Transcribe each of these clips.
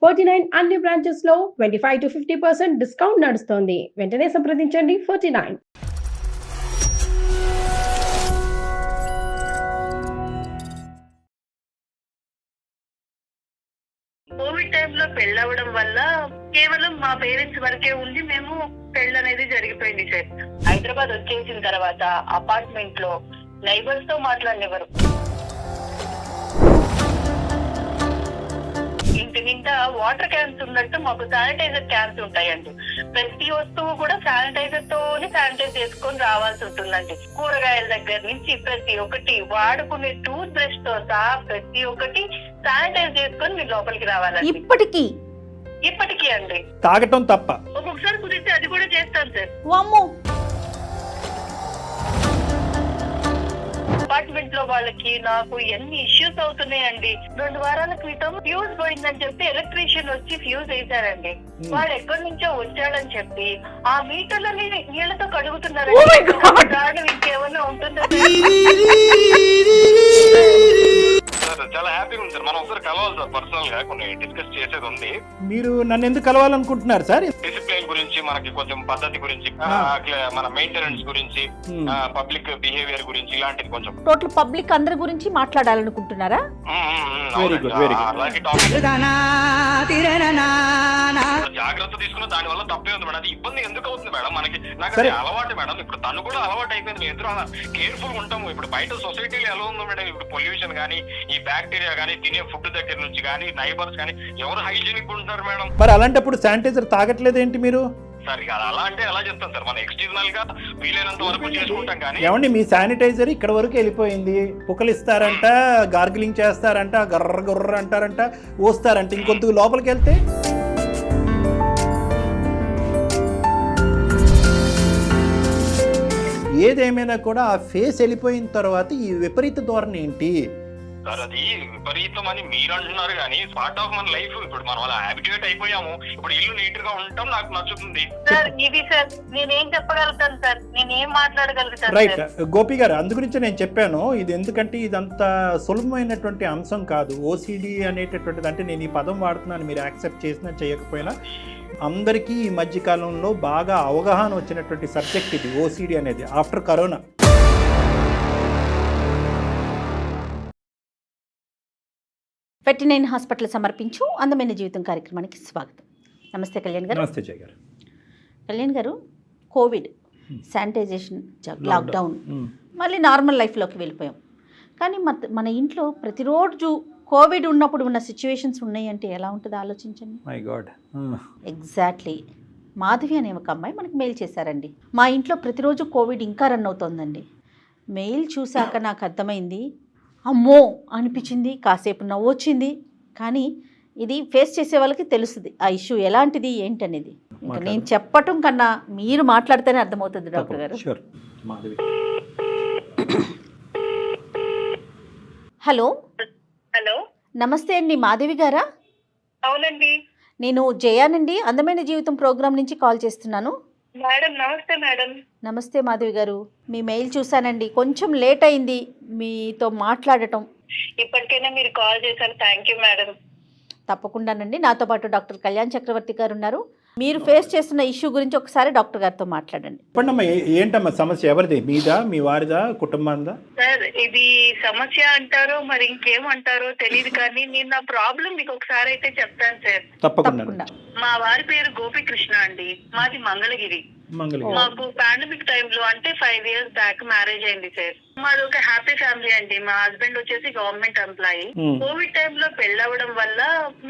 49 అన్ని బ్రాంచెస్ లో 25 to 50% discount నడుస్తోంది. వెంటనే సంప్రదించండి 49. కోవిడ్ టైంలో పెళ్ళవడం వల్ల కేవలం మా పేరెంట్స్ వరకే ఉండి మేము పెళ్ళనేది జరిగిపోయింది సార్. హైదరాబాద్ వచ్చేసిన తర్వాత అపార్ట్మెంట్ లో నైబర్స్ తో మాట్లాడినెవరు. ఇంటి నిండా వాటర్ క్యాన్స్ ఉన్నట్టు మాకు శానిటైజర్ క్యాన్స్ ఉంటాయండి. ప్రతి వస్తువు కూడా శానిటైజర్ తోనే శానిటైజ్ చేసుకొని రావాల్సి ఉంటుందండి. కూరగాయల దగ్గర నుంచి ప్రతి ఒక్కటి, వాడుకునే టూత్ బ్రష్ తో సహా ప్రతి ఒక్కటి శానిటైజ్ చేసుకొని మీరు లోపలికి రావాలండి. ఇప్పటికీ అండి. తాగటం తప్ప ఒక్కొక్కసారి కుదిరితే అది కూడా చేస్తాను సార్. అపార్ట్మెంట్ లో వాళ్ళకి నాకు ఎన్ని ఇష్యూస్ అవుతున్నాయండి. 2 వారాల క్రితం ఫ్యూజ్ పోయిందని చెప్పి ఎలక్ట్రీషియన్ వచ్చి ఫ్యూజ్ వేశారండి. వాడు ఎక్కడి నుంచో వచ్చాడని చెప్పి ఆ మీటర్లని నీళ్లతో కడుగుతున్నారు. ఇంకేమన్నా ఉంటుందా? చాలా హ్యాపీగా ఉంది సార్. మనం ఒకసారి కలవాలి సార్, పర్సనల్ గా కొన్ని డిస్కస్ చేసేది ఉంది. మీరు నన్ను ఎందుకు కలవాలనుకుంటున్నారు సార్? డిసిప్లిన్ గురించి, మనకి కొంచెం పద్ధతి గురించి, మన మెయింటెనెన్స్ గురించి, పబ్లిక్ బిహేవియర్ గురించి, ఇలాంటిది కొంచెం టోటల్ పబ్లిక్ అందరి గురించి మాట్లాడాలనుకుంటున్నారా? Very good, very good. అలాగే జాగ్రత్త తీసుకున్న దాని వల్ల తప్పే ఉంది మేడం. అది ఇబ్బంది ఎందుకు అవుతుంది మేడం మనకి? నాకు అది అలవాటు మేడం. ఇప్పుడు తను కూడా అలవాటు అయిపోయింది. మేము ఎదురు కేర్ఫుల్ గా ఉంటాము. ఇప్పుడు బయట సొసైటీలో ఎలా ఉందో మేడం, ఇప్పుడు పొల్యూషన్ గానీ, ఈ బ్యాక్టీరియా గానీ, తినే ఫుడ్ దగ్గర నుంచి గానీ, నైబర్స్ గానీ ఎవరు హైజీనిక్ ఉంటున్నారు మేడం? మరి అలాంటిప్పుడు శానిటైజర్ తాగట్లేదు ఏంటి మీరు? సార్ అలా అంటే ఎలా చెప్తాం సార్? మనం ఎక్స్టర్నల్ గా వీలైనంత వరకు చేసుకుంటాం కానీ. ఏమండి, మీ శానిటైజర్ ఇక్కడ వరకు వెళ్ళిపోయింది. పుక్కలిస్తారంట, గార్గిలింగ్ చేస్తారంట, గర్ర గొర్ర అంటారంట, ఓస్తారంట. ఇంకొంత లోపలికి వెళ్తే ఏదేమైనా కూడా ఆ ఫేస్ వెళ్ళిపోయిన తర్వాత ఈ విపరీత ధోరణి ఏంటి సార్? అది విపరీతం అని మీరు అంటున్నారు కానీ పార్ట్ ఆఫ్ మన లైఫ్. ఇప్పుడు మనం అలా హ్యాబిట్యూట్ అయిపోయాము. ఇప్పుడు ఇల్లు నీట్ గా ఉండటం నాకు నచ్చుతుంది సార్. ఇది సార్ నేనేం చెప్పగలుగుతాను సార్, నేనేం మాట్లాడగలుగుతాను? రైట్ గోపి గారు, అందుగురించి నేను చెప్పాను ఇది. ఎందుకంటే ఇదంత సులభమైనటువంటి అంశం కాదు. ఓసిడి అనేటటువంటిది, అంటే నేను ఈ పదం వాడుతున్నాను, మీరు యాక్సెప్ట్ చేసినా చేయకపోయినా అందరికీ ఈ మధ్యకాలంలో బాగా అవగాహన వచ్చినటువంటి సబ్జెక్ట్ ఇది, ఓసిడి అనేది, ఆఫ్టర్ కరోనా. ఫెర్టినైన్ హాస్పిటల్ సమర్పించు అందమైన జీవితం కార్యక్రమానికి స్వాగతం. నమస్తే కళ్యాణ్ గారు. నమస్తే జయ గారు. కళ్యాణ్ గారు, కోవిడ్, శానిటైజేషన్, లాక్డౌన్, మళ్ళీ నార్మల్ లైఫ్లోకి వెళ్ళిపోయాం. కానీ మన ఇంట్లో ప్రతిరోజు కోవిడ్ ఉన్నప్పుడు ఉన్న సిచ్యువేషన్స్ ఉన్నాయంటే ఎలా ఉంటుందో ఆలోచించండి. My God. ఎగ్జాక్ట్లీ. మాధవి అనే ఒక అమ్మాయి మనకి మెయిల్ చేశారండి. మా ఇంట్లో ప్రతిరోజు కోవిడ్ ఇంకా రన్ అవుతోందండి. మెయిల్ చూశాక నాకు అర్థమైంది, అమ్మో అనిపించింది, కాసేపు నవ్వు వచ్చింది. కానీ ఇది ఫేస్ చేసే వాళ్ళకి తెలుస్తుంది ఆ ఇష్యూ ఎలాంటిది ఏంటనేది. ఇంకా నేను చెప్పటం కన్నా మీరు మాట్లాడితేనే అర్థమవుతుంది డాక్టర్ గారు. హలో. హలో, నమస్తే అండి, మాధవి గారా? అవునండి, నేను జయానండి, అందమైన జీవితం ప్రోగ్రాం నుంచి కాల్ చేస్తున్నాను. మేడం. నమస్తే మేడం. నమస్తే మాధవి గారు, మీ మెయిల్ చూశానండి. కొంచెం లేట్ అయింది మీతో మాట్లాడటం. ఇప్పటికైనా మీరు కాల్ చేశారు, థ్యాంక్ యూ మేడం. తప్పకుండానండి. నాతో పాటు డాక్టర్ కళ్యాణ్ చక్రవర్తి గారు ఉన్నారు. మీరు ఫేస్ చేస్తున్న ఇష్యూ గురించి ఒకసారి డాక్టర్ గారితో మాట్లాడండి. చెప్పండమ్మా, ఏంటమ్మా సమస్య? ఎవరిది? మీదా, మీ వారిదా, కుటుంబందా? సార్, ఇది సమస్య అంటారో మరి ఇంకేమంటారో తెలియదు కానీ నేను నా ప్రాబ్లం మీకు ఒకసారి అయితే చెప్తాను సార్. తప్పకుండా. మా వారి పేరు గోపికృష్ణ అండి. మాది మంగళగిరి. మాకు పాండమిక్ టైంలో అంటే 5 years బ్యాక్ మ్యారేజ్ అయింది సార్. మాది ఒక హ్యాపీ ఫ్యామిలీ అండి. మా హస్బెండ్ వచ్చేసి గవర్నమెంట్ ఎంప్లాయీ. కోవిడ్ టైంలో పెళ్ళవడం వల్ల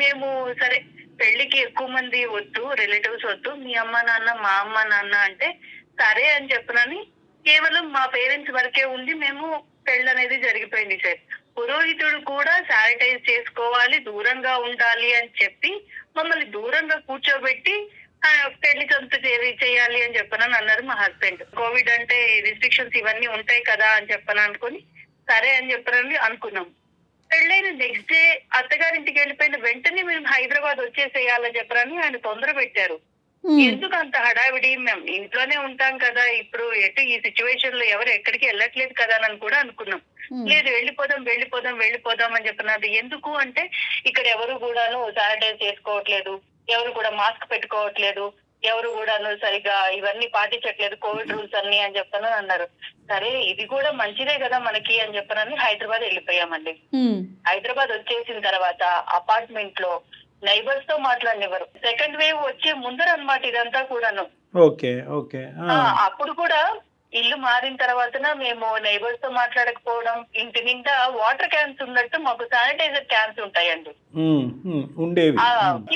మేము సరే పెళ్లికి ఎక్కువ మంది వద్దు, రిలేటివ్స్ వద్దు, మీ అమ్మ నాన్న మా అమ్మ నాన్న అంటే సరే అని చెప్పనని కేవలం మా పేరెంట్స్ వరకే ఉండి మేము పెళ్ళి అనేది జరిగిపోయింది సార్. పురోహితుడు కూడా శానిటైజ్ చేసుకోవాలి, దూరంగా ఉండాలి అని చెప్పి మమ్మల్ని దూరంగా కూర్చోబెట్టి పెళ్లి సొంత చేయాలి అని చెప్పనని అన్నారు మా హస్బెండ్. కోవిడ్ అంటే రిస్ట్రిక్షన్స్ ఇవన్నీ ఉంటాయి కదా అని చెప్పని అనుకుని సరే అని చెప్పనని అనుకున్నాం. పెళ్ళైన నెక్స్ట్ డే అత్తగారింటికి వెళ్ళిపోయిన వెంటనే మేము హైదరాబాద్ వచ్చేసేయాలని చెప్పరని ఆయన తొందర పెట్టారు. ఎందుకు అంత హడావిడి, మేము ఇంట్లోనే ఉంటాం కదా, ఇప్పుడు ఎటు ఈ సిచ్యువేషన్ లో ఎవరు ఎక్కడికి వెళ్ళట్లేదు కదా అని కూడా అనుకున్నాం. లేదు వెళ్ళిపోదాం అని చెప్పినది. ఎందుకు అంటే ఇక్కడ ఎవరు కూడాను శానిటైజ్ చేసుకోవట్లేదు, ఎవరు కూడా మాస్క్ పెట్టుకోవట్లేదు, ఎవరు కూడాను సరిగా ఇవన్నీ పాటించట్లేదు, కోవిడ్ రూల్స్ అన్ని అని చెప్పని అన్నారు. సరే ఇది కూడా మంచిదే కదా మనకి అని చెప్పనని హైదరాబాద్ వెళ్ళిపోయామండి. హైదరాబాద్ వచ్చేసిన తర్వాత అపార్ట్మెంట్ లో నైబర్స్ తో మాట్లాడినవారు. సెకండ్ వేవ్ వచ్చే ముందర అన్నమాట ఇదంతా కూడాను. Okay okay. అప్పుడు కూడా ఇల్లు మారిన తర్వాత మేము నైబర్స్ తో మాట్లాడకపోవడం, ఇంటి నిండా వాటర్ క్యాన్స్ ఉన్నట్టు మాకు శానిటైజర్ క్యాన్స్ ఉంటాయండి, ఉండేవి.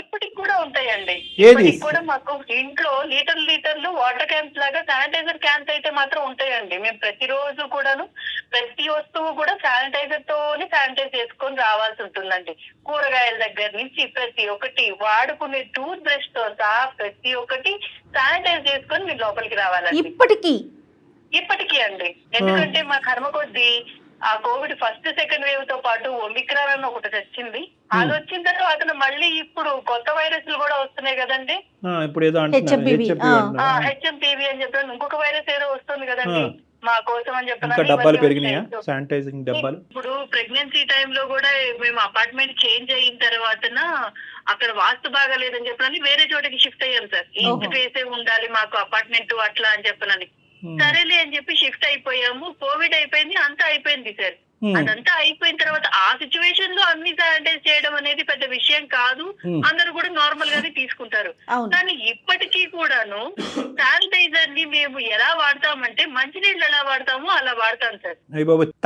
ఇప్పటికి కూడా ఉంటాయండి. ఏది? ఇప్పటికి కూడా మాకు ఇంట్లో లీటర్లు వాటర్ క్యాన్స్ లాగా శానిటైజర్ క్యాన్స్ అయితే మాత్రం ఉంటాయండి. మేము ప్రతిరోజు కూడాను ప్రతి వస్తువు కూడా శానిటైజర్ తోనే శానిటైజ్ చేసుకొని రావాల్సి ఉంటుందండి. కూరగాయల దగ్గర నుంచి ప్రతి ఒక్కటి, వాడుకునే టూత్ బ్రష్ తో సహా ప్రతి ఒక్కటి శానిటైజ్ చేసుకొని మీరు లోపలికి రావాలండి. ఇప్పటికీ అండి. ఎందుకంటే మా కర్మ కొద్దీ ఆ కోవిడ్ ఫస్ట్ సెకండ్ వేవ్ తో పాటు ఒమిక్రాన్ అని ఒకటి వచ్చింది. అది వచ్చిన తర్వాత మళ్ళీ ఇప్పుడు కొత్త వైరస్లు కూడా వస్తున్నాయి కదండి. ఇప్పుడు ఏదో హెచ్ఎంపీవీ అని చెప్పి ఇంకొక వైరస్ ఏదో వస్తుంది కదండి మా కోసం అని చెప్పి డబ్బాలు పెరిగినాయా, శానిటైజింగ్ డబ్బాలు. ఇప్పుడు ప్రెగ్నెన్సీ టైంలో కూడా మేము అపార్ట్మెంట్ చేంజ్ అయిన తర్వాత అక్కడ వాస్తు బాగాలేదని చెప్పని వేరే చోటకి షిఫ్ట్ అయ్యాం సార్. ఈస్ట్ ఫేసే ఉండాలి మాకు అపార్ట్మెంట్ అట్లా అని చెప్పనని సరేలే అని చెప్పి షిఫ్ట్ అయిపోయాము. కోవిడ్ అయిపోయింది, అంతా అయిపోయింది సార్. అదంతా అయిపోయిన తర్వాత ఆ సిచ్యువేషన్ లో అన్ని శానిటైజ్ చేయడం అనేది పెద్ద విషయం కాదు, అందరూ కూడా నార్మల్ గానే తీసుకుంటారు. కానీ ఇప్పటికీ కూడాను శానిటైజర్ ని మేము ఎలా వాడతామంటే మంచినీళ్ళు ఎలా వాడతామో అలా వాడతాం సార్.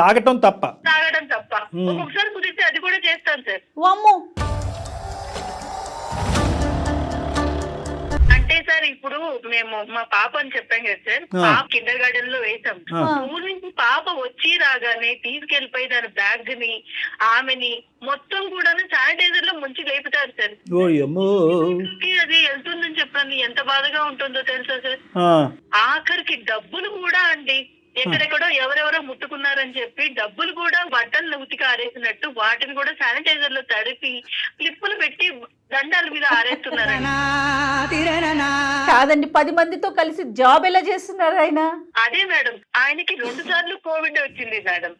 తాగటం తప్ప ఒక్కొక్కసారి కుదిరితే అది కూడా చేస్తాం సార్. అంటే సార్ ఇప్పుడు మేము మా పాప అని చెప్పాం కదా సార్, పాప కిండర్ గార్డెన్ లో వేసాం. స్కూల్ నుంచి పాప వచ్చి రాగానే తీసుకెళ్లిపోయి దాని బ్యాగ్ ని ఆమెని మొత్తం కూడా శానిటైజర్ లో ముంచి లేపుతారు సార్. అది వెళ్తుందని చెప్పండి, ఎంత బాధగా ఉంటుందో తెలుసా సార్. ఆఖరికి డబ్బులు కూడా అండి, ఎక్కడెక్కడో ఎవరెవరో ముట్టుకున్నారని చెప్పి డబ్బులు కూడా బట్టలు ఉతికి ఆరేసినట్టు వాటిని కూడా శానిటైజర్ లో తడిపి క్లిప్పులు పెట్టి దండాల మీద ఆరేస్తున్నారండి. కాదండి, 10 మందితో కలిసి జాబ్ ఎలా చేస్తున్నారు ఆయన? అదే మేడం, ఆయనకి 2 సార్లు కోవిడ్ వచ్చింది మేడం.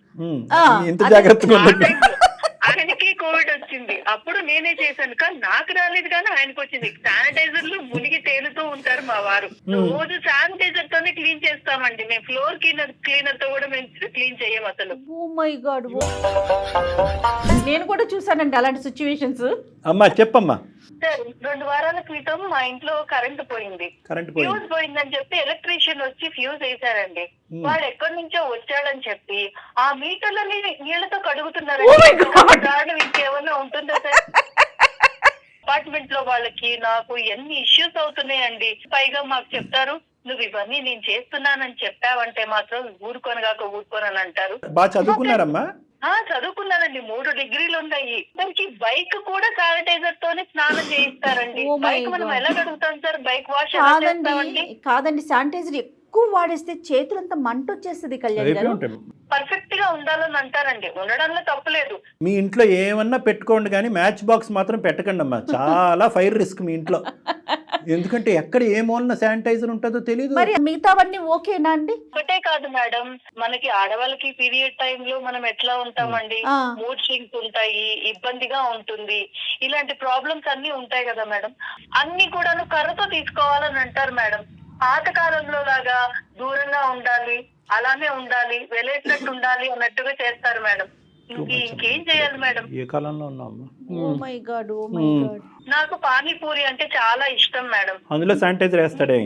ఆయనకి కోవిడ్ వచ్చింది, అప్పుడు నేనే చేశాను. కానీ నాకు రాలేదు, కానీ ఆయనకు వచ్చింది. శానిటైజర్ లో మునిగి తేలుతూ ఉంటారు మా వారు. రోజు శానిటైజర్ తోనే క్లీన్ చేస్తామండి మేము. ఫ్లోర్ క్లీనర్ తో కూడా మేము క్లీన్ చెయ్యం అసలు. ఓ మై గాడ్, నేను కూడా చూసానండి అలాంటి సిచ్యువేషన్స్. అమ్మా చెప్పమ్మా. సార్ 2 వారాల క్రితం మా ఇంట్లో కరెంట్ పోయింది. ఫ్యూజ్ పోయిందని చెప్పి ఎలక్ట్రీషియన్ వచ్చి ఫ్యూజ్ వేశారండి. వాడు ఎక్కడి నుంచో వచ్చాడని చెప్పి ఆ మీటర్లని నీళ్లతో కడుగుతున్నారు. ఇంకేమన్నా ఉంటుందా సార్? అపార్ట్మెంట్ లో వాళ్ళకి నాకు ఎన్ని ఇష్యూస్ అవుతున్నాయండి. పైగా మాకు చెప్తారు, నువ్వు ఇవన్నీ నేను చేస్తున్నానని చెప్పావంటే మాత్రం ఊరుకోనని అంటారు. బాగా చదువుకున్నారమ్మా? చదువుకున్నారండి, 3 డిగ్రీలు ఉన్నాయి. దానికి బైక్ కూడా శానిటైజర్ తోనే స్నానం చేయిస్తారండి. బైక్ మనం ఎలా కడుగుతాం సార్? బైక్ వాష్ కాదండి, శానిటైజర్ ఎక్కువ వాడేస్తే చేతులంతా మంట వచ్చేస్తుంది. కళ్యాణ్ గారు పర్ఫెక్ట్ గా ఉండాలని అంటారండి, ఉండడంలో తప్పులేదు. మీ ఇంట్లో ఏమన్నా పెట్టుకోండి కానీ మ్యాచ్ బాక్స్ మాత్రం పెట్టకండి అమ్మా. చాలా ఫైర్ రిస్క్ మీ ఇంట్లో. ఎందుకంటే ఎక్కడ ఏ మూలన శానిటైజర్ ఉంటుందో తెలియదు. మరి మిగతావన్నీ ఓకేనా అండి? ఒకటే కాదు మేడం, మనకి ఆడవాళ్ళకి పీరియడ్ టైమ్ లో మనం ఎట్లా ఉంటామండి, మూడ్ స్వింగ్స్ ఉంటాయి, ఇబ్బందిగా ఉంటుంది, ఇలాంటి ప్రాబ్లమ్స్ అన్ని ఉంటాయి కదా మేడం. అన్ని కూడా కర్రతో తీసుకోవాలని అంటారు మేడం. పాతకాలంలో లాగా దూరంగా ఉండాలి, అలానే ఉండాలి, వెలేసినట్టు ఉండాలి అన్నట్టుగా చేస్తారు మేడం. ఇంకేం చేయాలి మేడం? ఏ కాలంలో ఉన్నాము. Oh my God. నాకు పానీపూరి అంటే చాలా ఇష్టం మేడం. అందులో శానిటైజర్ వేస్తాడే.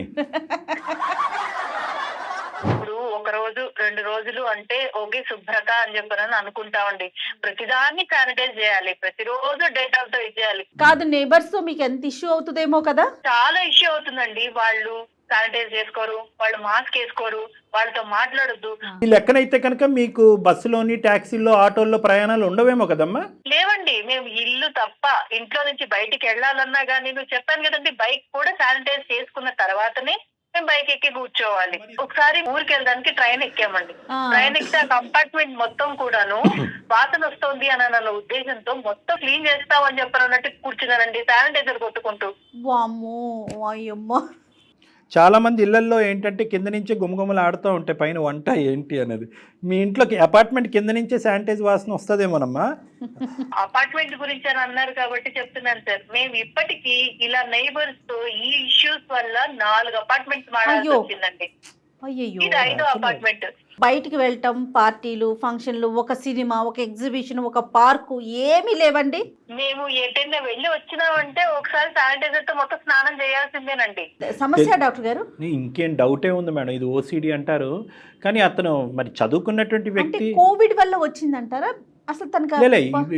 ఇప్పుడు 1 రోజు 2 రోజులు అంటే ఓకే శుభ్రత అని చెప్పని అనుకుంటామండి. ప్రతిదాన్ని శానిటైజ్ చేయాలి, ప్రతిరోజు డేటాల్ తో ఇచ్చేయాలి. కాదు, నేబర్స్ తో మీకు ఎంత ఇష్యూ అవుతుందేమో కదా? చాలా ఇష్యూ అవుతుందండి. వాళ్ళు శానిటైజ్ చేసుకోరు, వాళ్ళు మాస్క్ వేసుకోరు, వాళ్ళతో మాట్లాడొద్దు. ఈ లెక్కనైతే కనుక మీకు బస్సులోని, టాక్సీల్లో, ఆటోల్లో ప్రయాణాలు ఉండవేమో కదమ్మా? లేవండి, మేము ఇల్లు తప్ప ఇంట్లో నుంచి బయటికి వెళ్ళాలన్నా గానీ, నువ్వు చెప్పాను కదండి, బైక్ కూడా శానిటైజ్ చేసుకున్న తర్వాతనే మేము బైక్ ఎక్కి కూర్చోవాలి. ఒకసారి ఊరికి వెళ్ళడానికి ట్రైన్ ఎక్కామండి. ట్రైన్ ఎక్కితే ఆ కంపార్ట్మెంట్ మొత్తం కూడాను వాసన వస్తుంది అని అన్న ఉద్దేశంతో మొత్తం క్లీన్ చేస్తామని చెప్పారన్నట్టు కూర్చున్నానండి, శానిటైజర్ కొట్టుకుంటూ. వామ్మో, అయ్యమ్మో. చాలా మంది ఇళ్లల్లో ఏంటంటే కింద నుంచే గుమగుమలు ఆడుతూ ఉంటాయి పైన వంట ఏంటి అనేది. మీ ఇంట్లోకి అపార్ట్మెంట్ కింద నుంచే శానిటైజ్ వాసన వస్తుందేమోనమ్మా. అపార్ట్మెంట్ గురించి అని అన్నారు కాబట్టి చెప్తున్నాను సార్. మేము ఇప్పటికీ ఇలా నైబర్స్ తో ఈ ఇష్యూస్ వల్ల 4 అపార్ట్మెంట్స్ మారాల్సి వచ్చిందండి. అయ్యయ్యో. ఇది 5వ అపార్ట్మెంట్. బయటికి వెళ్ళటం, పార్టీలు, ఫంక్షన్లు, ఒక సినిమా, ఒక ఎగ్జిబిషన్, ఒక పార్కు ఏమీ లేవండి. మేము ఎటైనా వెళ్ళి వచ్చినామంటే ఒకసారి శానిటైజర్ తో మొత్తం స్నానం చేయాల్సిందేనండి. సమస్య డాక్టర్ గారు. ఇంకేం డౌటే ఉంది మేడం, ఇది ఓసిడి అంటారు. కానీ అతను మరి చదువుకున్నటువంటి అంటే వ్యక్తి కోవిడ్ వల్ల వచ్చిందంటారా అసలు తనకు?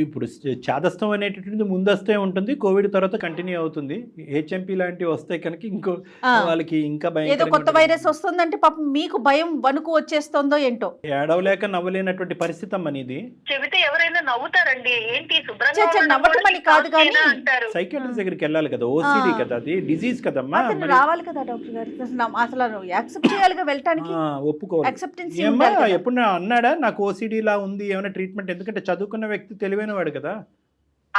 ఇప్పుడు చాదస్తం అనేటటువంటిది ముందస్తే ఉంటుంది, కోవిడ్ తర్వాత కంటిన్యూ అవుతుంది. హెచ్ఎంపీ లాంటివి వస్తే కనుక ఇంకో వాళ్ళకి ఇంకా ఏదో కొత్త వైరస్ వస్తుందంటే పాపం మీకు భయం వణుకు వచ్చేస్తుందో ఏంటో. ఏడవలేక నవ్వలేనటువంటి పరిస్థితి అమ్మని ఇది. చెబితే ఎవరైనా నవ్వుతారండి, ఏంటి నవ్వటం అని కాదు కానీ అంటారు. సైకియాట్రిస్ట్ దగ్గరికి వెళ్ళాలి కదా, ఓసిడి కదా, అది డిజీజ్ కదమ్మా. రావాలి కదా డాక్టర్ గారు, అసలు యాక్సెప్ట్ చేయాలిగా వెళ్ళటానికి. ఒప్పుకోవాలి. యాక్సెప్టెన్స్ ఎప్పుడు అన్నాడా నాకు ఓసిడి లా ఉంది ఏమైనా ట్రీట్మెంట్? ఎందుకంటే చదువుకున్న వ్యక్తి తెలివైన వాడు కదా.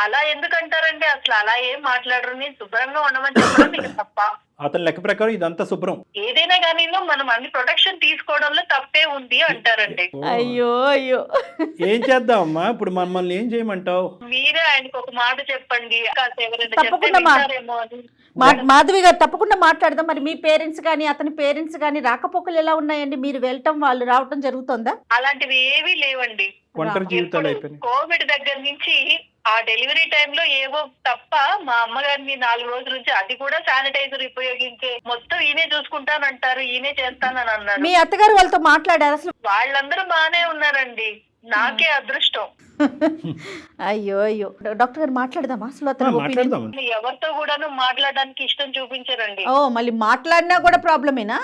అలా ఎందుకంటారండి? అసలు అలా ఏం మాట్లాడరు. నేను శుభ్రంగా ఉండమని చెప్పడం మీకు తప్ప? అతని లెక్క ప్రకారం ఇదంతా శుభ్రం. ఏదైనా కానీ మనం అన్ని ప్రొటెక్షన్ తీసుకోవడంలో తప్పే ఉంది అంటారండి. అయ్యో అయ్యో. ఏం చేద్దామమ్మా ఇప్పుడు? మమ్మల్ని ఏం చేయమంటావు? మీరే ఆయనకు ఒక మాట చెప్పండి, తప్పకుండా మాధవి గారు తప్పకుండా మాట్లాడదాం. మరి మీ పేరెంట్స్ కానీ అతని పేరెంట్స్ కానీ రాకపోకలు ఎలా ఉన్నాయండి? మీరు వెళ్ళటం వాళ్ళు రావటం జరుగుతుందా? అలాంటివి ఏవీ లేవండి. ఒంటరి జీవితాలు అయిపోయినాయి. కోవిడ్ దగ్గర నుంచి ఆ డెలివరీ టైంలో ఏవో తప్ప మా అమ్మగారిని 4 రోజుల నుంచి అది కూడా శానిటైజర్ ఉపయోగించే మొత్తం ఈయనే చూసుకుంటానంటారు, ఈయనే చేస్తానని అన్నారు. మీ అత్తగారు వాళ్ళతో మాట్లాడారు అసలు? వాళ్ళందరూ బానే ఉన్నారండి, నాకే అదృష్టం. అయ్యో అయ్యో. డాక్టర్ గారు మాట్లాడదామా అసలు? అతను ఎవరితో కూడా మాట్లాడడానికి ఇష్టం చూపించారండి. ఓ మళ్ళీ మాట్లాడినా కూడా ప్రాబ్లమేనా?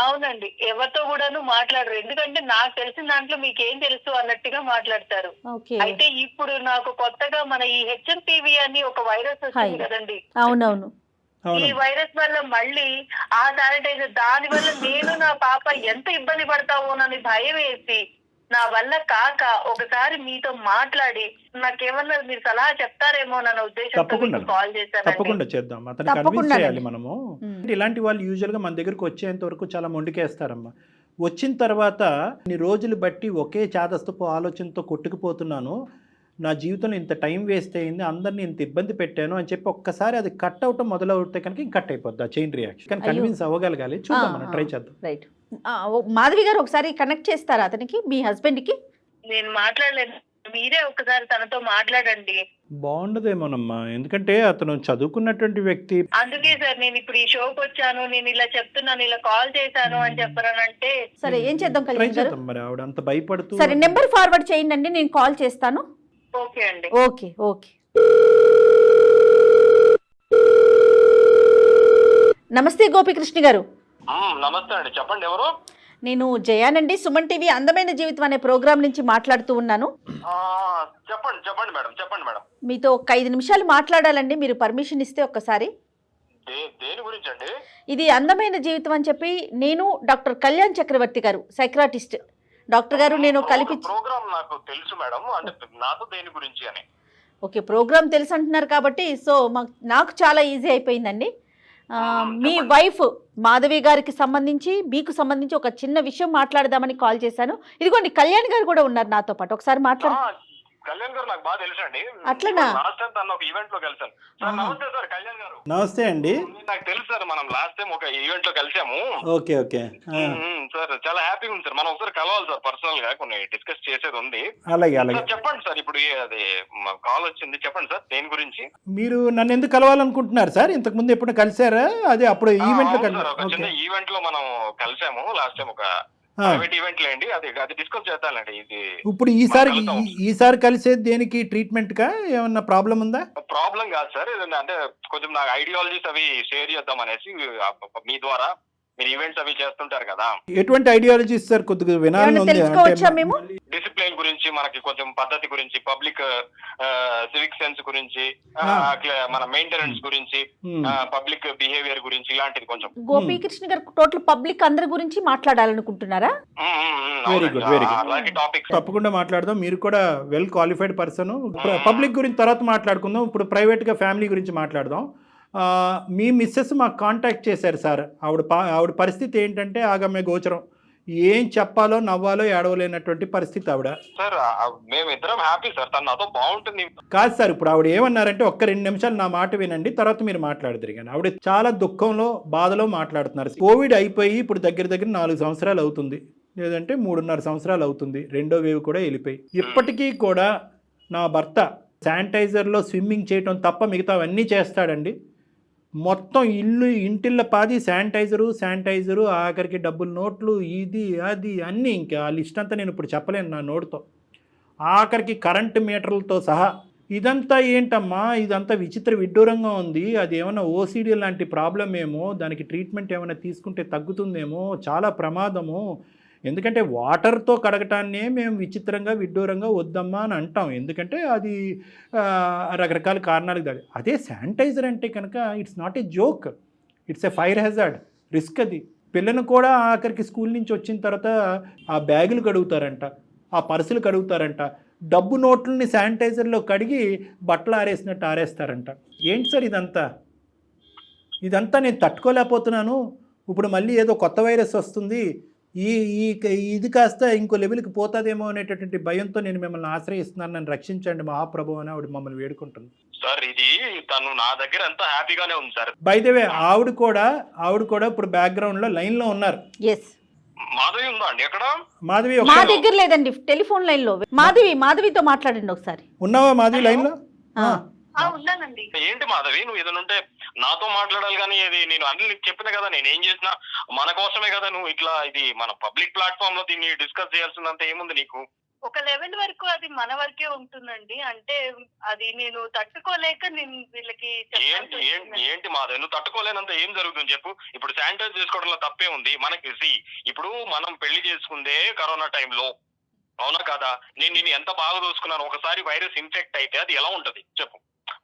అవునండి, ఎవరితో కూడాను మాట్లాడరు. ఎందుకంటే నాకు తెలిసిన దాంట్లో మీకేం తెలుసు అన్నట్టుగా మాట్లాడతారు. అయితే ఇప్పుడు నాకు కొత్తగా మన ఈ హెచ్ఎంపీవీ అని ఒక వైరస్ వచ్చింది కదండి. అవునవును. ఈ వైరస్ వల్ల మళ్ళీ ఆ శానిటైజర్ దాని వల్ల నేను నా పాప ఎంత ఇబ్బంది పడతామోనని భయం వేసి నా వల్ల కాక ఒకసారి మీతో మాట్లాడి నాకేమన్నా మీరు సలహా చెప్తారేమో అన్న ఉద్దేశంతో కాల్ చేశాను. తప్పకుండా చేద్దాం, అతను కన్విన్స్ చేయాలి మనము. ఇలాంటి వాళ్ళు యూజువల్ గా మన దగ్గరకు వచ్చేంత వరకు చాలా మొండికేస్తారమ్మా. వచ్చిన తర్వాత ఇన్ని రోజులు బట్టి ఒకే చాదస్తపు ఆలోచనతో కొట్టుకుపోతున్నాను, నా జీవితంలో ఇంత టైం వేస్ట్ అయింది, అందరినీ ఇంత ఇబ్బంది పెట్టాను అని చెప్పి ఒక్కసారి అది కట్ అవటం మొదలవుతే కనుక కట్ అయిపోద్ది ఆ చైన్ రియాక్షన్. కానీ కన్విన్స్ అవ్వగలగాలి. చూద్దాం, మనం ట్రై చేద్దాం. రైట్. మాధవి గారు ఒకసారి కనెక్ట్ చేస్తారా అతనికి, మీ హస్బెండ్ కి? నేను మాట్లాడలేదు, మీరే ఒకసారి తనతో మాట్లాడండి. బాగుండదేమోనమ్మా, ఎందుకంటే అతను చదువుకున్నటువంటి వ్యక్తి. అందుకే సార్ నేను ఇప్పుడు ఈ షోకి వచ్చాను, నేను ఇలా చెప్తున్నాను, ఇలా కాల్ చేశాను అని చెప్పారంటే సరే ఏం చేద్దాం కళ్యాణ్ గారు? మరి ఆవిడ అంత భయపడుతూ. సరే నెంబర్ ఫార్వర్డ్ చేయండి, నేను కాల్ చేస్తాను. ఓకే అండి. Okay okay. నమస్తే గోపికృష్ణ గారు. నమస్తే అండి, చెప్పండి ఎవరు? నేను జయానండి, సుమన్ టీవీ అందమైన జీవితం అనే ప్రోగ్రామ్ నుంచి మాట్లాడుతూ ఉన్నాను. చెప్పండి చెప్పండి మేడం, చెప్పండి మేడం. మీతో ఒక 5 నిమిషాలు మాట్లాడాలండి, మీరు పర్మిషన్ ఇస్తే ఒక్కసారి. దేని గురించి అండి? ఇది అందమైన జీవితం అని చెప్పి నేను డాక్టర్ కళ్యాణ్ చక్రవర్తి గారు, సైక్రాటిస్ట్ డాక్టర్ గారు, నేను కలిపి ప్రోగ్రామ్ నాకు తెలుసు మేడం, అంటే నాతో దేని గురించి అని. ఓకే, ప్రోగ్రామ్ తెలుసు అంటున్నారు కాబట్టి సో నాకు చాలా ఈజీ అయిపోయిందండి. మీ వైఫ్ మాధవి గారికి సంబంధించి మీకు సంబంధించి ఒక చిన్న విషయం మాట్లాడదామని కాల్ చేశాను. ఇదిగోండి కళ్యాణ్ గారు కూడా ఉన్నారు నాతో పాటు, ఒకసారి మాట్లాడు. కళ్యాణ్ గారు నాకు బాగా తెలుసు అండి. అట్లనా? లాస్ట్ టైం తను ఒక ఈవెంట్ లో కలిసాను. నమస్తే సార్ కళ్యాణ్ గారు. నమస్తే అండి. నాకు తెలుసు సార్, మనం లాస్ట్ టైం ఒక ఈవెంట్ లో కలిసాము. ఓకే ఓకే సార్, చాలా హ్యాపీగా ఉంది సార్. మనం ఒకసారి కలవాలి సార్, పర్సనల్ గా కొన్ని డిస్కస్ చేసేది ఉంది. అలాగే అలాగే. చెప్పండి సార్, ఇప్పుడు అది కాల్ వచ్చింది, చెప్పండి సార్ దేని గురించి. మీరు నన్ను ఎందుకు కలవాలనుకుంటున్నారు సార్? ఇంతకు ముందు ఎప్పుడు కలిసారా? అదే అప్పుడు ఈవెంట్ లో చిన్న ఈవెంట్ లో మనం కలిసాము లాస్ట్ టైం, ఒక ప్రైవేట్ ఈవెంట్ లేండి, అది డిస్కస్ చేద్దామండి. ఇది ఇప్పుడు ఈసారి కలిసేది దేనికి? ట్రీట్మెంట్ కా ఏమన్నా ప్రాబ్లం ఉందా? ప్రాబ్లం కాదు సార్, అంటే కొంచెం నాకు ఐడియాలజీస్ అవి షేర్ చేద్దాం అనేసి మీ ద్వారా. మీరు ఈవెంట్స్ అవి చేస్తుంటారు కదా, ఎటువంటి ఐడియాలజీస్ సార్ కొద్దిగా వినాలని ఏమైనా ఉంది తెలుసుకోవచ్చా అంటే మేము? డిసిప్లిన్ గురించి, మనకి కొంచెం పద్ధతి గురించి, పబ్లిక్ సివిక్ సెన్స్ గురించి, మన మెయింటెనెన్స్ గురించి, పబ్లిక్ బిహేవియర్ గురించి, ఇలాంటిది కొంచెం. గోపీకృష్ణ గారు టోటల్ పబ్లిక్ అందరి గురించి మాట్లాడాలనుకుంటున్నారా? Very good, very good. అలాంటి టాపిక్స్ తప్పకుండా మాట్లాడదాం. మీరు కూడా వెల్ క్వాలిఫైడ్ పర్సన్. పబ్లిక్ గురించి తర్వాత మాట్లాడుకుందాం. ఇప్పుడు ప్రైవేట్గా ఫ్యామిలీ గురించి మాట్లాడదాం. మీ మిస్సెస్ మాకు కాంటాక్ట్ చేశారు సార్. ఆవిడ పరిస్థితి ఏంటంటే ఆగమ్య గోచరం. ఏం చెప్పాలో నవ్వాలో ఏడవలేనటువంటి పరిస్థితి ఆవిడ. సార్. మేము ఇద్దరం హ్యాపీ సార్, తను నాతో బాగుంటుంది. కాదు సార్, ఇప్పుడు ఆవిడ ఏమన్నారంటే ఒక్క 2 నిమిషాలు నా మాట వినండి, తర్వాత మీరు మాట్లాడదురు. కానీ ఆవిడ చాలా దుఃఖంలో బాధలో మాట్లాడుతున్నారు. కోవిడ్ అయిపోయి ఇప్పుడు దగ్గర 4 సంవత్సరాలు అవుతుంది, లేదంటే 3.5 సంవత్సరాలు అవుతుంది. రెండో వేవ్ కూడా వెళ్ళిపోయి. ఇప్పటికీ కూడా నా భర్త శానిటైజర్లో స్విమ్మింగ్ చేయటం తప్ప మిగతావన్నీ చేస్తాడండి. మొత్తం ఇంటిళ్ళ పాది శానిటైజరు, ఆఖరికి డబ్బులు నోట్లు, ఇది అది అన్నీ. ఇంకా ఆ లిస్ట్ అంతా నేను ఇప్పుడు చెప్పలేను నా నోటుతో. ఆఖరికి కరెంటు మీటర్లతో సహా. ఇదంతా ఏంటమ్మా, ఇదంతా విడ్డూరంగా ఉంది. అది ఏమైనా ఓసిడి లాంటి ప్రాబ్లం ఏమో, దానికి ట్రీట్మెంట్ ఏమైనా తీసుకుంటే తగ్గుతుందేమో, చాలా ప్రమాదము. ఎందుకంటే వాటర్తో కడగటాన్నే మేము విడ్డూరంగా వద్దమ్మా అని అంటాం. ఎందుకంటే అది రకరకాల కారణాలకు దాడి. అదే శానిటైజర్ అంటే కనుక it's not a joke, it's a fire hazard, risk. అది పిల్లను కూడా ఆఖరికి స్కూల్ నుంచి వచ్చిన తర్వాత ఆ బ్యాగులు కడుగుతారంట, ఆ పర్సులు కడుగుతారంట, డబ్బు నోట్లని శానిటైజర్లో కడిగి బట్టలు ఆరేసినట్టు ఆరేస్తారంట. ఏంటి సార్ ఇదంతా నేను తట్టుకోలేకపోతున్నాను. ఇప్పుడు మళ్ళీ ఏదో కొత్త వైరస్ వస్తుంది, ఇది కాస్త ఇంకో లెవెల్కి పోతుందేమో అనేటటువంటి భయంతో నేను మిమ్మల్ని ఆశ్రయిస్తున్నాను, నన్ను రక్షించండి మహాప్రభు అని ఆవిడ మమ్మల్ని వేడుకుంటుంది. సార్ ఇది తను నా దగ్గర ఎంత హ్యాపీగానే ఉంది సార్. బై ద వే ఆవిడ కూడా ఇప్పుడు బ్యాక్గ్రౌండ్ లో లైన్ లో ఉన్నారు. మాధవి ఉందా అండి ఎక్కడ? మాధవి మా దగ్గర లేదండి, టెలిఫోన్ లైన్ లో. మాధవితో మాట్లాడండి ఒకసారి. ఉన్నావా మాధవి లైన్ లో? ఉన్నానండి. ఏంటి మాధవి, నువ్వు ఏదైనా ఉంటే నాతో మాట్లాడాలి కానీ, ఇది నేను అన్ని నీకు చెప్పిన కదా, నేను ఏం చేసినా మన కోసమే కదా. నువ్వు ఇట్లా ఇది మన పబ్లిక్ ప్లాట్ఫామ్ లో దీన్ని డిస్కస్ చేయాల్సిందంత ఏముంది నీకు? ఒక లెవెల్ వరకు అది మన వరకే ఉంటుందండి. అంటే అది నేను తట్టుకోలేక నేను వీళ్ళకి ఏంటి మాధవి, నువ్వు తట్టుకోలేనంత ఏం జరుగుతుంది చెప్పు. ఇప్పుడు శానిటైజ్ చేసుకోవడంలో తప్పే ఉంది మనకి. ఇప్పుడు మనం పెళ్లి చేసుకుందే కరోనా టైంలో, అవునా కదా? నేను ఎంత బాగా చూసుకున్నాను. ఒకసారి వైరస్ ఇన్ఫెక్ట్ అయితే అది ఎలా ఉంటది చెప్పు.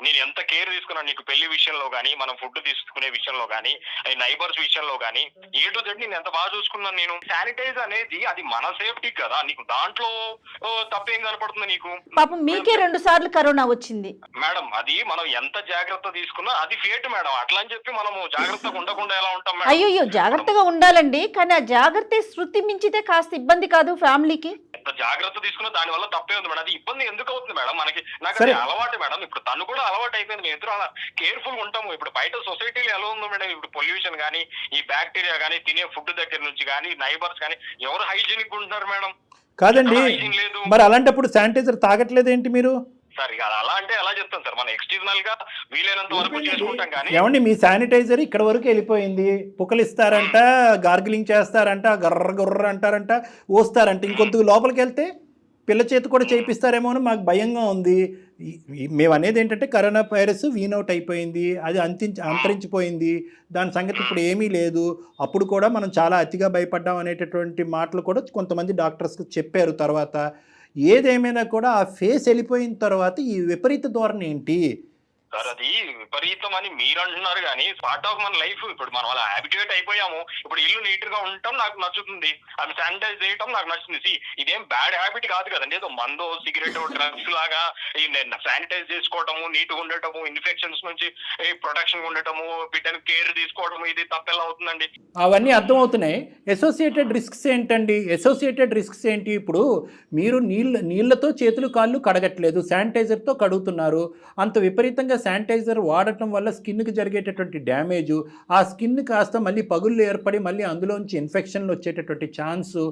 నేను ఎంత కేర్ తీసుకున్నాను నీకు, పెళ్లి విషయంలో కానీ, మనం ఫుడ్ తీసుకునే విషయంలో కానీ, నైబర్స్ విషయంలో కానీ, A to Z నేను ఎంత బాగా చూసుకున్నాను. నేను శానిటైజ్ అనేది అది మన సేఫ్టీ కదా, నీకు దాంట్లో తప్పేం కనపడుతుంది నీకు? పాపం మీకే 2 సార్లు కరోనా వచ్చింది మేడం. అది మనం ఎంత జాగ్రత్త తీసుకున్నా అది ఫేట్ మేడం. అట్లా అని చెప్పి మనము జాగ్రత్తగా ఉండకుండా ఎలా ఉంటాం మేడం? అయ్యో జాగ్రత్తగా ఉండాలండి, కానీ ఆ జాగ్రత్త శృతి మించితే కాస్త ఇబ్బంది కాదు ఫ్యామిలీకి? ఎంత జాగ్రత్త తీసుకున్నా దాని వల్ల తప్పే ఉంది మేడం. అది ఇబ్బంది ఎందుకు అవుతుంది మేడం మనకి? నాకు అది అలవాటు మేడం. ఇప్పుడు తను కూడా అలవాటు అయిపోయింది. మేము ఇద్దరు అలా కేర్ఫుల్ గా ఉంటాము. ఇప్పుడు బయట సొసైటీలో ఎలా ఉందో మేడం, ఇప్పుడు పొల్యూషన్ కానీ, ఈ బ్యాక్టీరియా కానీ, తినే ఫుడ్ దగ్గర నుంచి కానీ, నైబర్స్ కానీ ఎవరు హైజీనిక్ ఉంటున్నారు మేడం? కాదండి, మరి అలాంటప్పుడు శానిటైజర్ తాగట్లేదు ఏంటి మీరు? సార్ అలా అంటే ఎలా చెప్తాం సార్, మనం ఎక్స్టర్నల్ గా వీలైనంత వరకు చేసుకుంటాం. కానీ ఏమండి, మీ శానిటైజర్ ఇక్కడ వరకు వెళ్ళిపోయింది, పుక్కలిస్తారంట, గార్గిలింగ్ చేస్తారంట, గర్ర అంటారంట, ఓస్తారంట. ఇంకొంత లోపలికి వెళ్తే పిల్ల చేతి కూడా చేయిస్తారేమో అని మాకు భయంగా ఉంది. మేము అనేది ఏంటంటే కరోనా వైరస్ వీనౌట్ అయిపోయింది, అది అంతరించిపోయింది, దాని సంగతి ఇప్పుడు ఏమీ లేదు. అప్పుడు కూడా మనం చాలా అతిగా భయపడ్డాం అనేటటువంటి మాటలు కూడా కొంతమంది డాక్టర్స్ చెప్పారు. తర్వాత ఏదేమైనా కూడా ఆ ఫేస్ వెళ్ళిపోయిన తర్వాత ఈ విపరీత ధోరణి ఏంటి సార్? అది విపరీతం అని మీరు అంటున్నారు కానీ పార్ట్ ఆఫ్ మన లైఫ్. ఇప్పుడు మనం అలా హ్యాబిట్యూట్ అయిపోయాము. ఇప్పుడు ఇల్లు నీట్ గా ఉండటం నాకు నచ్చుతుంది, అది శానిటైజ్ చేయటం నాకు నచ్చుతుంది. ఇదేం బ్యాడ్ హ్యాబిట్ కాదు కదండి. ఏదో మందో సిగరెట్ డ్రగ్స్ లాగా శానిటైజ్ చేసుకోవటము, నీట్ గా ఉండటము, ఇన్ఫెక్షన్స్ నుంచి ప్రొటెక్షన్ ఉండటము, బిడ్డను కేర్ తీసుకోవడము, ఇది తప్పెలా అవుతుందండి? అవన్నీ అర్థమవుతున్నాయి. అసోసియేటెడ్ రిస్క్స్ ఏంటండి? అసోసియేటెడ్ రిస్క్స్ ఏంటి? ఇప్పుడు మీరు నీళ్ళతో చేతులు కాళ్ళు కడగట్లేదు, శానిటైజర్తో కడుగుతున్నారు. అంత విపరీతంగా శానిటైజర్ వాడటం వల్ల స్కిన్కి జరిగేటటువంటి డ్యామేజు, ఆ స్కిన్ కాస్త మళ్ళీ పగుళ్ళు ఏర్పడి మళ్ళీ అందులోంచి ఇన్ఫెక్షన్లు వచ్చేటటువంటి chance.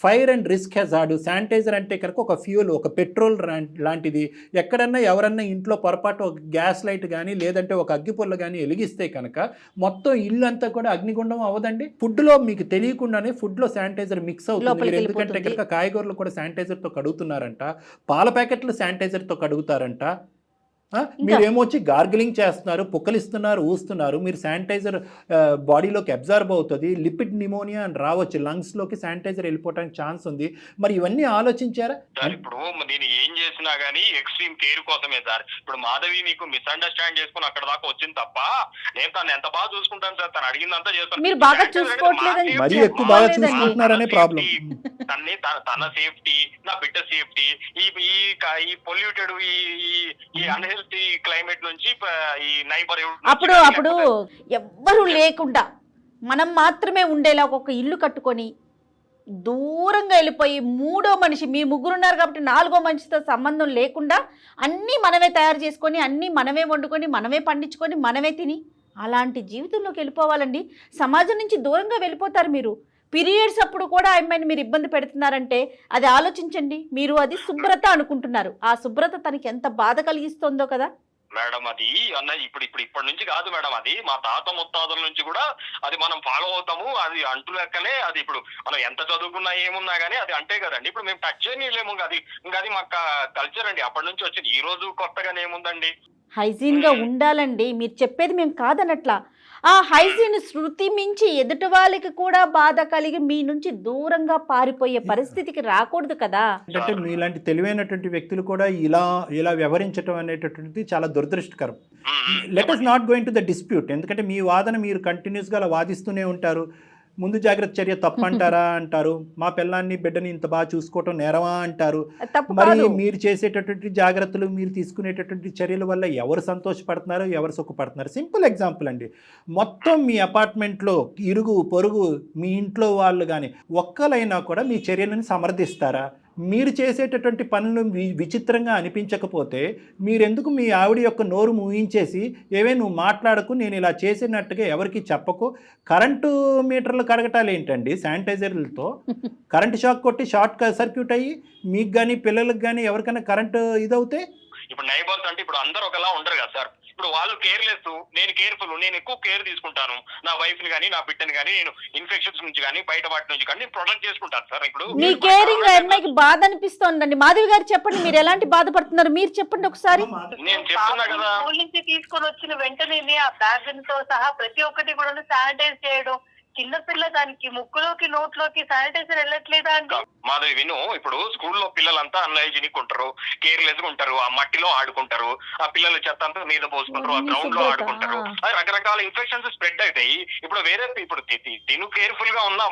Fire and risk hazard. Sanitiser అంటే కనుక ఒక ఫ్యూల్, ఒక పెట్రోల్ లాంటిది. ఎక్కడన్నా ఎవరన్నా ఇంట్లో పొరపాటు ఒక గ్యాస్ లైట్ కానీ లేదంటే ఒక అగ్గిపుల్ల కానీ వెలిగిస్తే కనుక మొత్తం ఇల్లు అంతా కూడా అగ్నిగుండం అవ్వదండి. ఫుడ్లో మీకు తెలియకుండానే ఫుడ్లో శానిటైజర్ మిక్స్ అవుతుంది. ఎందుకంటే కనుక కాయగూరలు కూడా శానిటైజర్తో కడుగుతున్నారంట, పాల ప్యాకెట్లు శానిటైజర్తో కడుగుతారంట. మీరేమొచ్చి గార్గిలింగ్ చేస్తున్నారు, పుక్కలిస్తున్నారు, ఊస్తున్నారు. మీరు శానిటైజర్ బాడీలోకి అబ్జర్వ్ అవుతుంది, లిపిడ్ నిమోనియా అని రావచ్చు, లంగ్స్లోకి శానిటైజర్ వెళ్ళిపోవడానికి ఛాన్స్ ఉంది. మరి ఇవన్నీ ఆలోచించారా? సార్ ఇప్పుడు నేను ఏం చేసినా గానీ ఎక్స్ట్రీమ్ కేర్ కోసమే సార్. ఇప్పుడు మాధవి మీకు మిస్అండర్స్టాండ్ చేసుకుని అక్కడ దాకా వచ్చింది తప్ప నేను తను ఎంత బాగా చూసుకుంటాను సార్. తను అడిగిందంతా చేస్తాను. మీరు బాగా చూసుకోవట్లేదని మరీ ఎక్కువ బాగా చూసుకుంటున్నారనే ప్రాబ్లం. తన సేఫ్టీ, నా బిడ్డ సేఫ్టీ, ఈ పొల్యూటెడ్ ఈ అన్హెల్తీ క్లైమేట్ నుంచి ఈ నైబర్ అప్పుడు ఎవ్వరూ లేకుండా మనం మాత్రమే ఉండేలా ఒక ఇల్లు కట్టుకొని దూరంగా వెళ్ళిపోయి మూడో మనిషి, మీ ముగ్గురున్నారు కాబట్టి నాలుగో మనిషితో సంబంధం లేకుండా అన్నీ మనమే తయారు చేసుకొని అన్నీ మనమే వండుకొని మనమే పండించుకొని మనమే తిని అలాంటి జీవితంలోకి వెళ్ళిపోవాలండి. సమాజం నుంచి దూరంగా వెళ్ళిపోతారు మీరు. పీరియడ్స్ అప్పుడు కూడా అమ్మాయిని మీరు ఇబ్బంది పెడుతున్నారంటే అది ఆలోచించండి. మీరు అది శుభ్రత అనుకుంటున్నారు, ఆ శుభ్రత తనకి ఎంత బాధ కలిగిస్తుందో కదా మేడం. అది అన్న ఇప్పటి నుంచి కాదు మేడం, అది మా తాత ముత్తాతల నుంచి కూడా అది మనం ఫాలో అవుతాము. అది అంటూ లెక్కనే. అది ఇప్పుడు మనం ఎంత చదువుకున్నా ఏమున్నా గానీ అది అంటే కదండి. ఇప్పుడు మేము టచ్ చేయలేము. అది మా కల్చర్ అండి, అప్పటి నుంచి వచ్చింది. ఈ రోజు కొత్తగానే ఏముందండి. హైజీన్గా ఉండాలండి. మీరు చెప్పేది మేము కాదనట్లా. ఆ హైజీన్ శృతి మించి ఎదుటి వాళ్ళకి కూడా బాధ కలిగి మీ నుంచి దూరంగా పారిపోయే పరిస్థితికి రాకూడదు కదా. అంటే మీలాంటి తెలివైనటువంటి వ్యక్తులు కూడా ఇలా వ్యవహరించడం అనేటటువంటిది చాలా దురదృష్టకరం. Let us not going to the dispute. ఎందుకంటే మీ వాదన మీరు కంటిన్యూస్గా అలా వాదిస్తూనే ఉంటారు. ముందు జాగ్రత్త చర్య తప్పంటారా అంటారు, మా పిల్లాన్ని బిడ్డని ఇంత బాగా చూసుకోవటం నేరమా అంటారు. మరి మీరు చేసేటటువంటి జాగ్రత్తలు, మీరు తీసుకునేటటువంటి చర్యల వల్ల ఎవరు సంతోషపడుతున్నారు, ఎవరు సుఖపడుతున్నారు? సింపుల్ ఎగ్జాంపుల్ అండి. మొత్తం మీ అపార్ట్మెంట్లో ఇరుగు పొరుగు మీ ఇంట్లో వాళ్ళు కానీ ఒక్కలైనా కూడా మీ చర్యలను సమర్థిస్తారా? మీరు చేసేటటువంటి పనులు విచిత్రంగా అనిపించకపోతే మీరెందుకు మీ ఆవిడ యొక్క నోరు మూయించేసి ఏవే నువ్వు మాట్లాడకు, నేను ఇలా చేసినట్టుగా ఎవరికి చెప్పకు? కరెంటు మీటర్లు కడగటాలు ఏంటండి శానిటైజర్లతో? కరెంటు షాక్ కొట్టి షార్ట్ సర్క్యూట్ అయ్యి మీకు కానీ పిల్లలకు కానీ ఎవరికైనా కరెంటు ఇదవుతే? ఇప్పుడు నైబర్స్ అంటే ఇప్పుడు అందరూ ఒకలా ఉండరు కదా సార్. ఇప్పుడు వాళ్ళు కేర్లెస్, నేను కేర్ఫుల్. నేను ఎక్కువ కేర్ తీసుకుంటాను. నా వైఫ్ ని కానీ నా బిడ్డని కానీ నేను ఇన్ఫెక్షన్స్ నుంచి కానీ బయట వాటి నుంచి కానీ ప్రొటెక్ట్ చేసుకుంటాను సార్. ఇప్పుడు మీ కేరింగ్ అమ్మాయికి బాధ అనిపిస్తోందండి. మాధవి గారు చెప్పండి, మీరు ఎలాంటి బాధపడుతున్నారు మీరు చెప్పండి ఒకసారి. నేను చెప్తున్నా కదా, స్కూల్ నుంచి తీసుకొని వచ్చిన వెంటనే ఆ బ్యాగ్ తో సహా ప్రతి ఒక్కటి కూడా శానిటైజ్ చేయడం. చిన్నపిల్ల దానికి ముక్కులోకి నోట్లోకి శానిటైజర్ వెళ్ళట్లేదా అండి? మాధవి విను, ఇప్పుడు స్కూల్లో పిల్లలంతా అన్హైజీనిక్ ఉంటారు, కేర్లెస్ గా ఉంటారు, ఆ మట్టిలో ఆడుకుంటారు, ఆ పిల్లల చెత్త అంతా మీద పోసుకుంటారు, ఆ గ్రౌండ్ లో ఆడుకుంటారు, రకరకాల ఇన్ఫెక్షన్స్ స్ప్రెడ్ అవుతాయి. ఇప్పుడు ఇప్పుడు తిను కేర్ఫుల్ గా ఉన్నా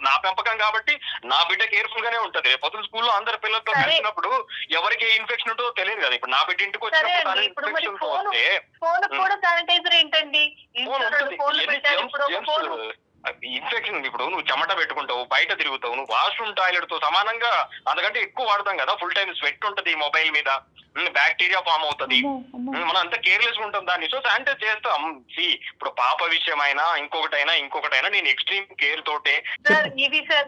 నా పెంపకం కాబట్టి నా బిడ్డ కేర్ఫుల్ గానే ఉంటది. రేపు స్కూల్లో అందరు పిల్లలతో కలిసినప్పుడు ఎవరికి ఇన్ఫెక్షన్ ఉంటుందో తెలియదు కదా. ఇప్పుడు నా బిడ్డ ఇంటికి వచ్చినప్పుడు ఫోన్ కూడా శానిటైజర్ ఏంటండి? ఇన్ఫెక్షన్ ఇప్పుడు నువ్వు చెమట పెట్టుకుంటావు, బయట తిరుగుతావు, నువ్వు వాష్రూమ్ టాయిలెట్ తో సమానంగా అంతకంటే ఎక్కువ వాడతాం కదా. ఫుల్ టైం స్వెట్ ఉంటది మొబైల్ మీద, బ్యాక్టీరియా ఫామ్ అవుతుంది, మనం అంతా కేర్లెస్ ఉంటాం దాన్ని. సో శానిటైజ్ చేస్తాం. ఇప్పుడు పాప విషయమైనా ఇంకొకటైనా నేను ఎక్స్ట్రీమ్ కేర్ తోటే. సార్ ఇది సార్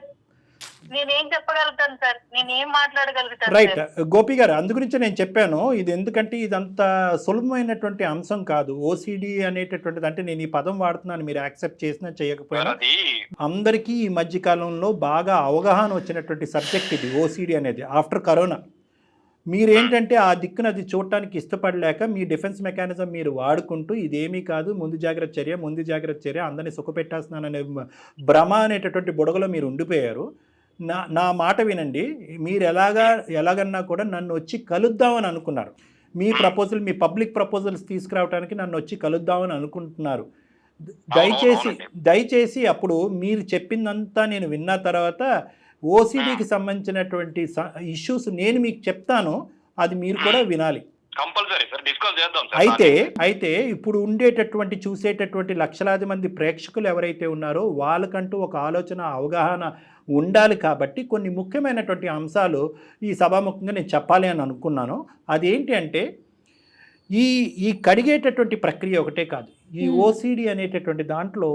నేనేం చెప్పగలుగుతాను సార్, నేనేం మాట్లాడగలుగుతాను? రైట్ గోపి గారు, అందుగురించి నేను చెప్పాను ఇది. ఎందుకంటే ఇదంత సులభమైనటువంటి అంశం కాదు. ఓసిడి అనేటటువంటిది, అంటే నేను ఈ పదం వాడుతున్నాను, మీరు యాక్సెప్ట్ చేసినా చేయకపోయినా అందరికీ ఈ మధ్య కాలంలో బాగా అవగాహన వచ్చినటువంటి సబ్జెక్ట్ ఇది ఓసిడి అనేది. ఆఫ్టర్ కరోనా మీరేంటంటే ఆ దిక్కున అది చూడటానికి ఇష్టపడలేక మీ డిఫెన్స్ మెకానిజం మీరు వాడుకుంటూ ఇదేమీ కాదు, ముందు జాగ్రత్త చర్య అందరినీ సుఖపెట్టేస్తున్నాననే భ్రమ అనేటటువంటి బుడగలో మీరు ఉండిపోయారు. నా మాట వినండి. మీరు ఎలాగన్నా కూడా నన్ను వచ్చి కలుద్దామని అనుకున్నారు. మీ పబ్లిక్ ప్రపోజల్స్ తీసుకురావడానికి నన్ను వచ్చి కలుద్దామని అనుకుంటున్నారు. దయచేసి అప్పుడు మీరు చెప్పిందంతా నేను విన్న తర్వాత ఓసిడికి సంబంధించినటువంటి ఇష్యూస్ నేను మీకు చెప్తాను, అది మీరు కూడా వినాలి. అయితే ఇప్పుడు చూసేటటువంటి లక్షలాది మంది ప్రేక్షకులు ఎవరైతే ఉన్నారో వాళ్ళకంటూ ఒక ఆలోచన, అవగాహన ఉండాలి. కాబట్టి కొన్ని ముఖ్యమైనటువంటి అంశాలు ఈ సభాముఖంగా నేను చెప్పాలి అని అనుకున్నాను. అదేంటి అంటే ఈ కడిగేటటువంటి ప్రక్రియ ఒకటే కాదు. ఈ ఓసిడి అనేటటువంటి దాంట్లో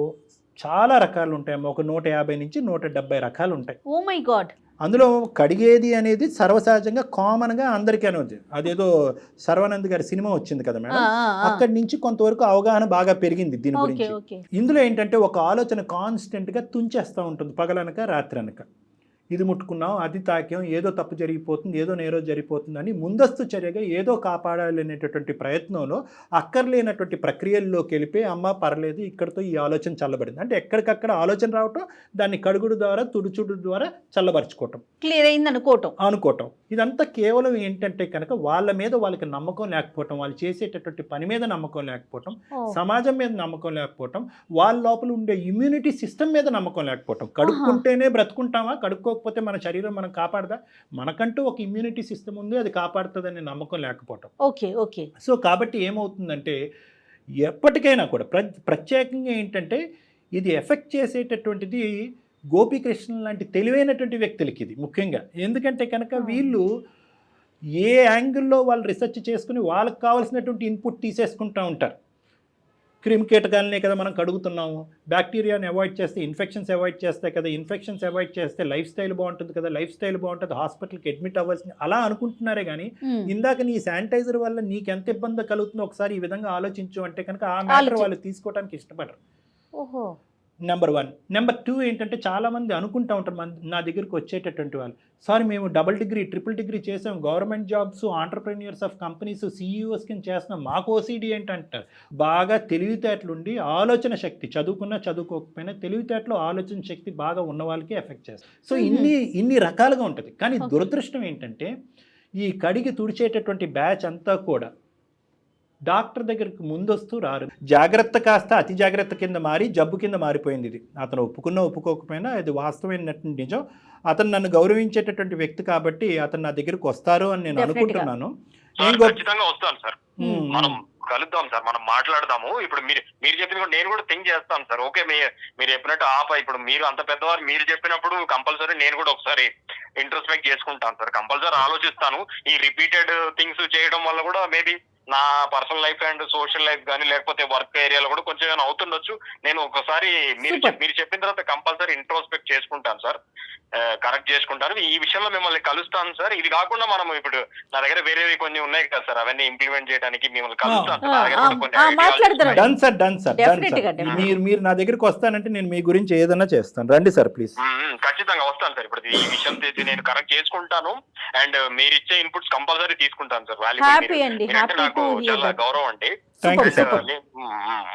చాలా రకాలు ఉంటాయి. ఒక 150 నుంచి 170 రకాలు ఉంటాయి. Oh my God. అందులో కడిగేది అనేది సర్వసహజంగా కామన్గా అందరికీ అనేది. అదేదో సర్వానంద్ గారి సినిమా వచ్చింది కదా మేడం, అక్కడి నుంచి కొంతవరకు అవగాహన బాగా పెరిగింది దీని గురించి. ఇందులో ఏంటంటే ఒక ఆలోచన కాన్స్టెంట్గా తుంచేస్తూ ఉంటుంది పగలనక రాత్రి అనక. ఇది ముట్టుకున్నాం, అది తాకాం, ఏదో తప్పు జరిగిపోతుంది, ఏదో నేరో జరిగిపోతుందని ముందస్తు చర్యగా ఏదో కాపాడాలనేటటువంటి ప్రయత్నంలో అక్కర్లేనటువంటి ప్రక్రియల్లోకి వెళ్ళిపోయి అమ్మ పర్లేదు ఇక్కడితో ఈ ఆలోచన చల్లబడింది అంటే ఎక్కడికక్కడ ఆలోచన రావటం, దాన్ని కడుగుడు ద్వారా తుడుచుడు ద్వారా చల్లబరుచుకోవటం, క్లియర్ అయింది అనుకోవటం. ఇదంతా కేవలం ఏంటంటే కనుక వాళ్ళ మీద వాళ్ళకి నమ్మకం లేకపోవటం, వాళ్ళు చేసేటటువంటి పని మీద నమ్మకం లేకపోవటం, సమాజం మీద నమ్మకం లేకపోవటం, వాళ్ళ లోపల ఉండే ఇమ్యూనిటీ సిస్టమ్ మీద నమ్మకం లేకపోవటం. కడుక్కుంటేనే బ్రతుకుంటామా, కడుక్కోకపోతే మన శరీరం మనం కాపాడదా, మనకంటూ ఒక ఇమ్యూనిటీ సిస్టమ్ ఉంది, అది కాపాడుతుందనే నమ్మకం లేకపోవటం. ఓకే. సో కాబట్టి ఏమవుతుందంటే ఎప్పటికైనా కూడా ప్రత్యేకంగా ఏంటంటే ఇది ఎఫెక్ట్ చేసేటటువంటిది గోపీకృష్ణ లాంటి తెలివైనటువంటి వ్యక్తులకి ఇది ముఖ్యంగా. ఎందుకంటే కనుక వీళ్ళు ఏ యాంగిల్లో వాళ్ళు రీసెర్చ్ చేసుకుని వాళ్ళకి కావాల్సినటువంటి ఇన్పుట్ తీసేసుకుంటూ ఉంటారు. క్రిమికీటకాలనే కదా మనం కడుగుతున్నాము, బ్యాక్టీరియాని అవాయిడ్ చేస్తే ఇన్ఫెక్షన్స్ అవాయిడ్ చేస్తాయి కదా, ఇన్ఫెక్షన్స్ అవాయిడ్ చేస్తే లైఫ్ స్టైల్ బాగుంటుంది కదా, లైఫ్ స్టైల్ బాగుంటుంది, హాస్పిటల్కి అడ్మిట్ అవ్వాల్సింది అలా అనుకుంటున్నారే కానీ ఇందాక నీ శానిటైజర్ వల్ల నీకు ఎంత ఇబ్బంది కలుగుతుందో ఒకసారి ఈ విధంగా ఆలోచించు అంటే కనుక ఆ మ్యాటర్ వాళ్ళు తీసుకోవడానికి ఇష్టపడరు. నెంబర్ 1. నెంబర్ 2 ఏంటంటే చాలామంది అనుకుంటూ ఉంటారు నా దగ్గరికి వచ్చేటటువంటి వాళ్ళు, సారీ మేము డబుల్ డిగ్రీ ట్రిపుల్ డిగ్రీ చేసాం, government jobs, entrepreneurs of companies, CEOs కింద చేస్తున్నాం, మాకు ఓసీడీ ఏంటంటారు. బాగా తెలివితేటలుండి ఆలోచన శక్తి, చదువుకున్నా చదువుకోకపోయినా తెలివితేటలు ఆలోచన శక్తి బాగా ఉన్న వాళ్ళకి ఎఫెక్ట్ చేస్తుంది. సో ఇన్ని రకాలుగా ఉంటుంది. కానీ దురదృష్టం ఏంటంటే ఈ కడిగి తుడిచేటటువంటి బ్యాచ్ అంతా కూడా డాక్టర్ దగ్గరికి ముందొస్తూ రారు. జాగ్రత్త కాస్త అతి జాగ్రత్త కింద మారి జబ్బు కింద మారిపోయింది ఇది. అతను ఒప్పుకోకపోయినా అది వాస్తవమైనటువంటి నిజం. అతను నన్ను గౌరవించేటటువంటి వ్యక్తి కాబట్టి అతను నా దగ్గరికి వస్తారు అని నేను అనుకుంటున్నాను. ఖచ్చితంగా వస్తాను సార్, మనం కలుద్దాం సార్, మనం మాట్లాడదాము. ఇప్పుడు మీరు చెప్పిన నేను కూడా థింక్ చేస్తాను సార్. ఓకే, మీరు చెప్పినట్టు ఇప్పుడు మీరు అంత పెద్దవారు, మీరు చెప్పినప్పుడు కంపల్సరీ నేను కూడా ఒకసారి ఇంట్రోస్పెక్ట్ చేసుకుంటాను సార్, కంపల్సరీ ఆలోచిస్తాను. ఈ రిపీటెడ్ థింగ్స్ చేయడం వల్ల కూడా మేబీ నా personal life and social life కానీ లేకపోతే వర్క్ ఏరియాలో కూడా కొంచెం ఏమైనా అవుతుండొచ్చు. నేను ఒకసారి మీరు చెప్పిన తర్వాత కంపల్సరీ ఇంట్రోస్పెక్ట్ చేసుకుంటాను సార్, కరెక్ట్ చేసుకుంటాను. ఈ విషయంలో మిమ్మల్ని కలుస్తాను సార్. ఇది కాకుండా మనం ఇప్పుడు నా దగ్గర వేరేవి కొన్ని ఉన్నాయి కదా సార్, అవన్నీ ఇంప్లిమెంట్ చేయడానికి మిమ్మల్ని కలుస్తాను. మీరు నా దగ్గరికి వస్తానంటే నేను మీ గురించి ఏదైనా చేస్తాను, రండి సార్ ప్లీజ్. ఖచ్చితంగా వస్తాను సార్. ఇప్పుడు ఈ విషయం నేను కరెక్ట్ చేసుకుంటాను అండ్ మీరు ఇచ్చే ఇన్పుట్స్ కంపల్సరీ తీసుకుంటాను సార్. నాకు చాలా గౌరవం అండి.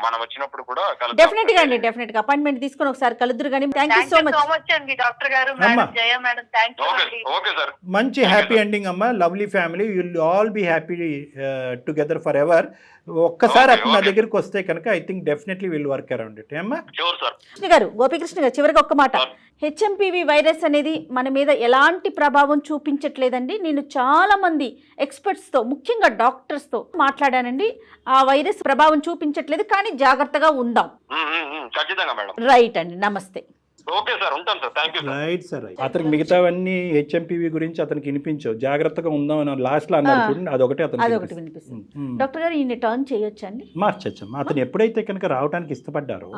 మనం వచ్చినప్పుడు కూడా డెఫినెట్ గా అపాయింట్మెంట్ తీసుకొని ఒకసారి కలుద్దురు కానీ. థాంక్యూ సో మచ్ అండి డాక్టర్ గారు, మేడం జయ మేడం. థాంక్యూ. ఓకే సార్, మంచి హ్యాపీ ఎండింగ్ అమ్మా, lovely family, you will all be happy together for ever. ఒక్కసారి అప్పుడు నా దగ్గరికి వస్తే కనుక I think definitely will work around it. అమ్మా గారు, గోపీకృష్ణ గారు, చివరికి ఒక్క మాట. హెచ్ఎంపీవీ వైరస్ అనేది మన మీద ఎలాంటి ప్రభావం చూపించట్లేదండి. నేను చాలా మంది ఎక్స్పర్ట్స్తో, ముఖ్యంగా డాక్టర్స్తో మాట్లాడానండి. ఆ వైరస్ ప్రభావం చూపించట్లేదు, కానీ జాగ్రత్తగా ఉందాం. రైట్ అండి, నమస్తే. ఓకే సార్, ఉంటాను sir. Thank you sir. Right sir. అతనికి మిగతావన్నీ హెచ్ఎంపీవీ గురించి అతనికి వినిపించవు, జాగ్రత్తగా ఉందాం అని లాస్ట్ లో అన్నారు. అదొకటి వినిపిస్తుంది. డాక్టర్ గారు, ఈయన టర్న్ చేయొచ్చండి, మార్చచ్చమ్మా. అతను ఎప్పుడైతే కనుక రావడానికి ఇష్టపడ్డారో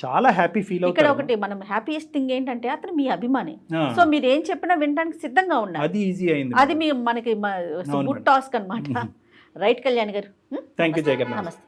చాలా హ్యాపీ ఫీల్ అవుతారు. ఇక్కడ ఒకటి మనం హ్యాపీయెస్ట్ థింగ్ ఏంటంటే అతను మీ అభిమాని. సో మీరు ఏం చెప్పినా వినడానికి సిద్ధంగా ఉన్నారు. అది ఈజీ అయింది, అది మనకి గుడ్ టాస్క్ అన్నమాట. రైట్ కళ్యాణ్ గారు, థాంక్యూ జయ గారు, నమస్తే.